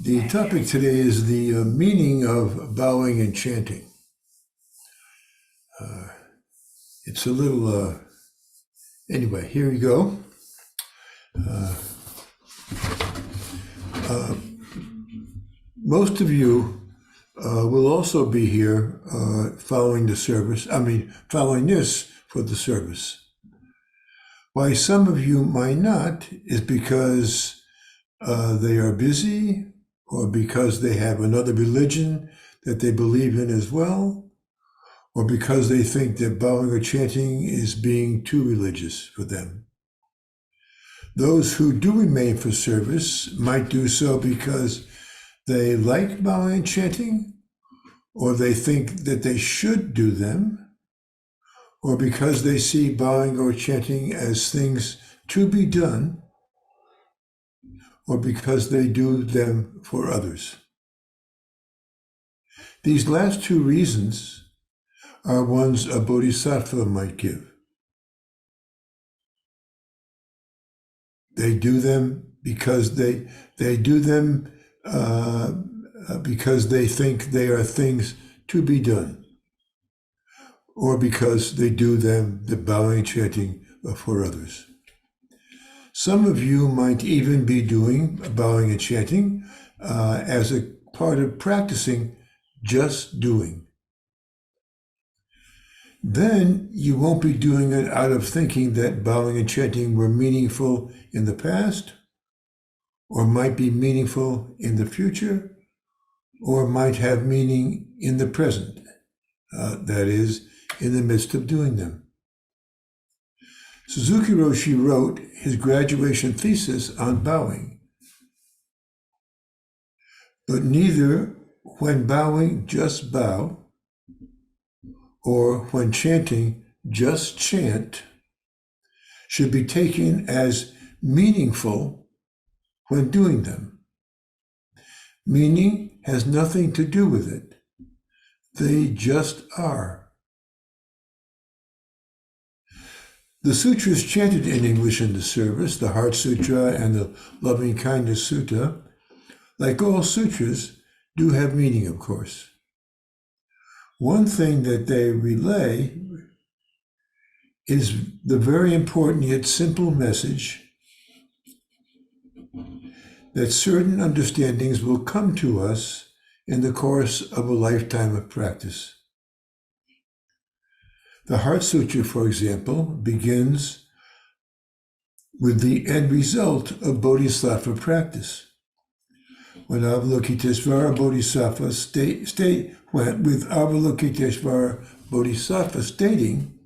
The topic today is the meaning of bowing and chanting. It's a little, anyway, here we go. Most of you will also be here following the service, following this for the service. Why some of you might not is because they are busy or because they have another religion that they believe in as well, or because they think that bowing or chanting is being too religious for them. Those who do remain for service might do so because they like bowing and chanting, or they think that they should do them, or because they see bowing or chanting as things to be done, or because they do them for others. These last two reasons are ones a bodhisattva might give. They do them because they do them because they think they are things to be done, or because they do them, the bowing and chanting, for others. Some of you might even be doing bowing and chanting as a part of practicing just doing. Then you won't be doing it out of thinking that bowing and chanting were meaningful in the past, or might be meaningful in the future, or might have meaning in the present, that is, in the midst of doing them. Suzuki Roshi wrote his graduation thesis on bowing. But neither when bowing, just bow, or when chanting, just chant, should be taken as meaningful when doing them. Meaning has nothing to do with it. They just are. The sutras chanted in English in the service, the Heart Sutra and the Loving Kindness Sutta, like all sutras, do have meaning, of course. One thing that they relay is the very important yet simple message that certain understandings will come to us in the course of a lifetime of practice. The Heart Sutra, for example, begins with the end result of bodhisattva practice. When Avalokiteshvara Bodhisattva with Avalokiteshvara Bodhisattva stating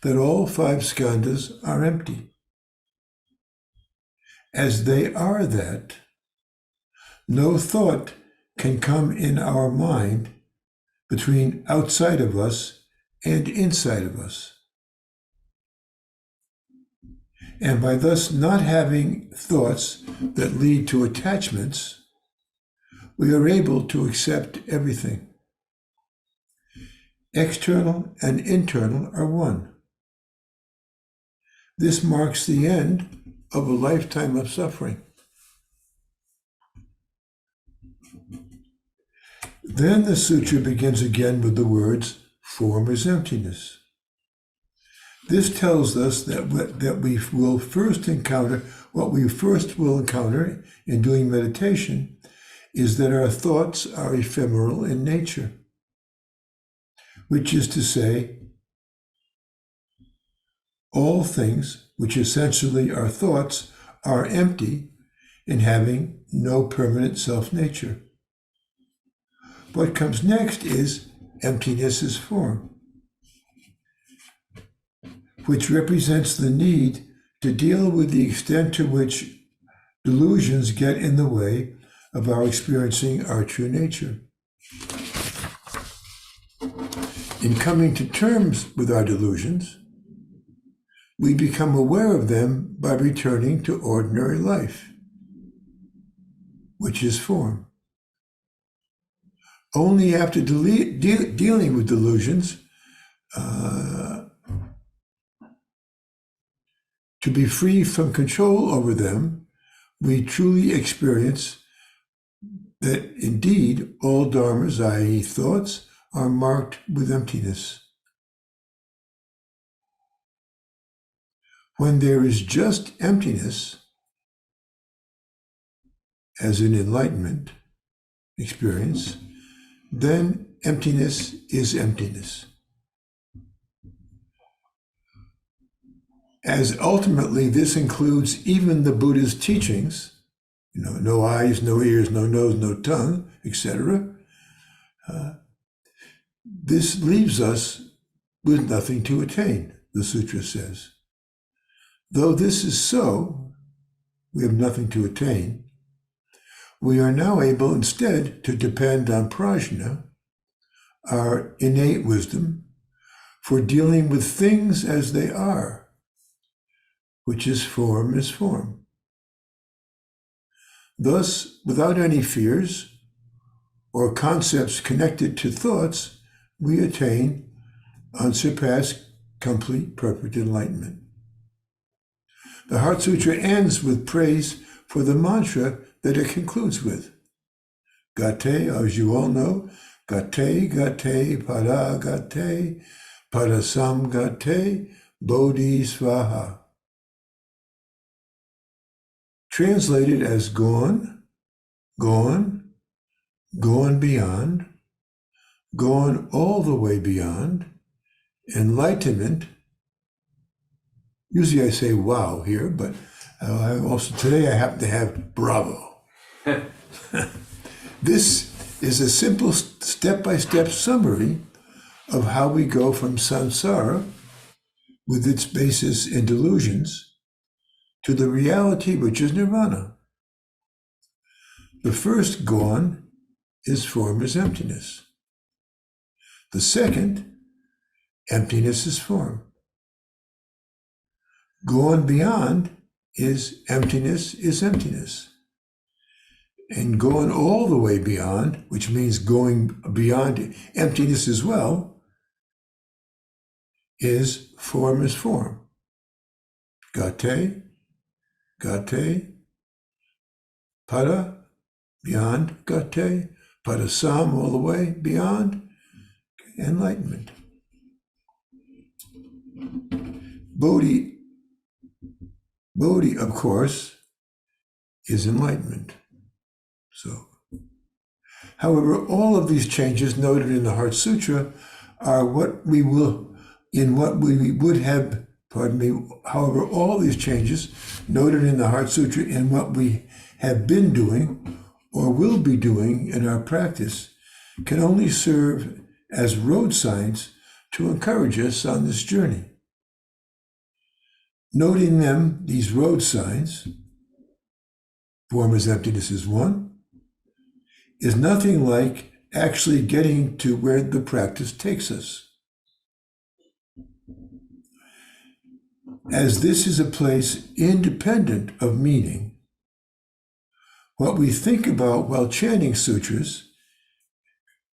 that all five skandhas are empty. As they are that, no thought can come in our mind between outside of us and inside of us. And by thus not having thoughts that lead to attachments, we are able to accept everything. External and internal are one. This marks the end of a lifetime of suffering. Then the sutra begins again with the words, form is emptiness. This tells us that what we first will encounter in doing meditation is that our thoughts are ephemeral in nature, which is to say, all things, which essentially are thoughts, are empty in having no permanent self-nature. What comes next is emptiness is form, which represents the need to deal with the extent to which delusions get in the way of our experiencing our true nature. In coming to terms with our delusions, we become aware of them by returning to ordinary life, which is form. Only after dealing with delusions, to be free from control over them, we truly experience that indeed all dharmas, i.e. thoughts, are marked with emptiness. When there is just emptiness, as in enlightenment experience, then emptiness is emptiness. As ultimately this includes even the Buddha's teachings, no eyes, no ears, no nose, no tongue, etc. This leaves us with nothing to attain, the sutra says. Though this is so, we have nothing to attain, we are now able instead to depend on prajna, our innate wisdom, for dealing with things as they are, which is form is form. Thus, without any fears or concepts connected to thoughts, we attain unsurpassed, complete, perfect enlightenment. The Heart Sutra ends with praise for the mantra that it concludes with. Gate, as you all know, gate, gate, para gate, parasam gate, bodhi svaha. Translated as gone, gone, gone beyond, gone all the way beyond, enlightenment. Usually I say wow here, but today I happen to have bravo. This is a simple step-by-step summary of how we go from samsara, with its basis in delusions, to the reality which is nirvana. The first gone is form is emptiness. The second, emptiness is form. Gone beyond is emptiness is emptiness. And going all the way beyond, which means going beyond emptiness as well, is form, gate, gate, para, beyond gate, parasam, all the way beyond, enlightenment. Bodhi, of course, is enlightenment. So, however, all of these changes noted in the Heart Sutra are however, all these changes noted in the Heart Sutra in what we have been doing or will be doing in our practice can only serve as road signs to encourage us on this journey. Noting them, these road signs, form as emptiness is one, is nothing like actually getting to where the practice takes us. As this is a place independent of meaning, what we think about while chanting sutras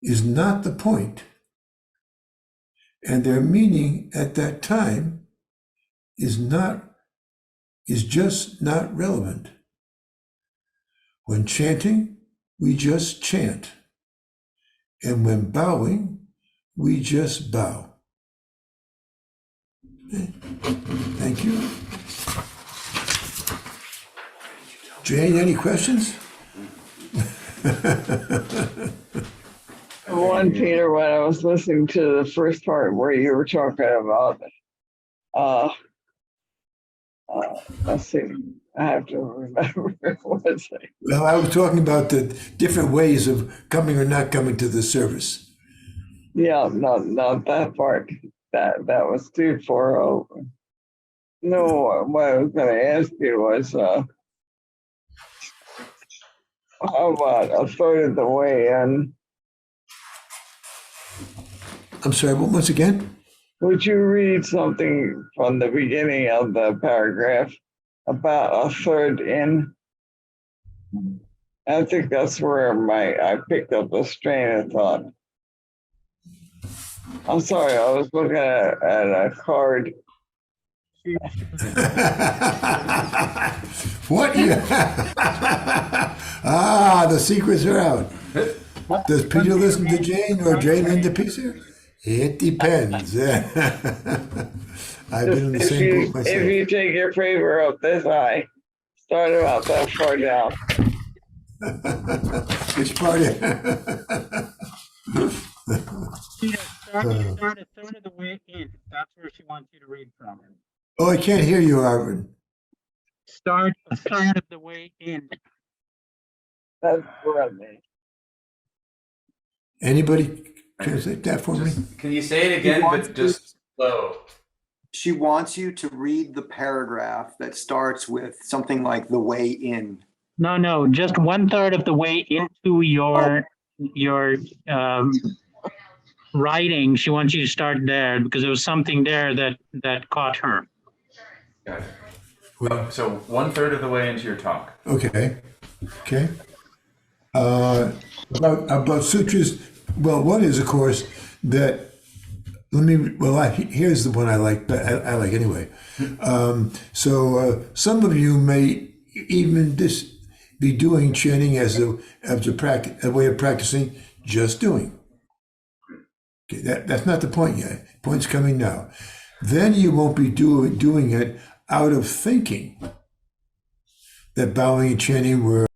is not the point, and their meaning at that time is just not relevant. When chanting, we just chant, and when bowing, we just bow. Okay. Thank you. Jane, any questions? One, Peter, when I was listening to the first part where you were talking about, let's see, I have to remember what was it. Well, I was talking about the different ways of coming or not coming to the service. Yeah, not that part. That was 240. No, what I was going to ask you was, how about a third of the way in? I'm sorry, once again? Would you read something from the beginning of the paragraph about a third in? I think that's where I picked up the strain of thought. I'm sorry, I was looking at a card. What? Ah, the secrets are out. Does Peter listen to Jane or Jane into Peter? It depends. I've been in the same boat If myself. you take your paper up this high, start about that far down. Which part? Peter, start a third of the way in. That's where she wants you to read from. Oh, I can't hear you, Arvin. Start a third of the way in. That's brilliant. Anybody translate that for me? Can you say it again, but just slow? She wants you to read the paragraph that starts with something like the way in. No, just 1/3 of the way into your writing. She wants you to start there because there was something there that caught her. Got it. So 1/3 of the way into your talk. Okay. Okay. About sutras. Well, one is, of course, that. Here's the one I like. I like anyway. Some of you may even be doing chanting as a way of practicing just doing. Okay, that's not the point yet. Point's coming now. Then you won't be doing it out of thinking that bowing and chanting were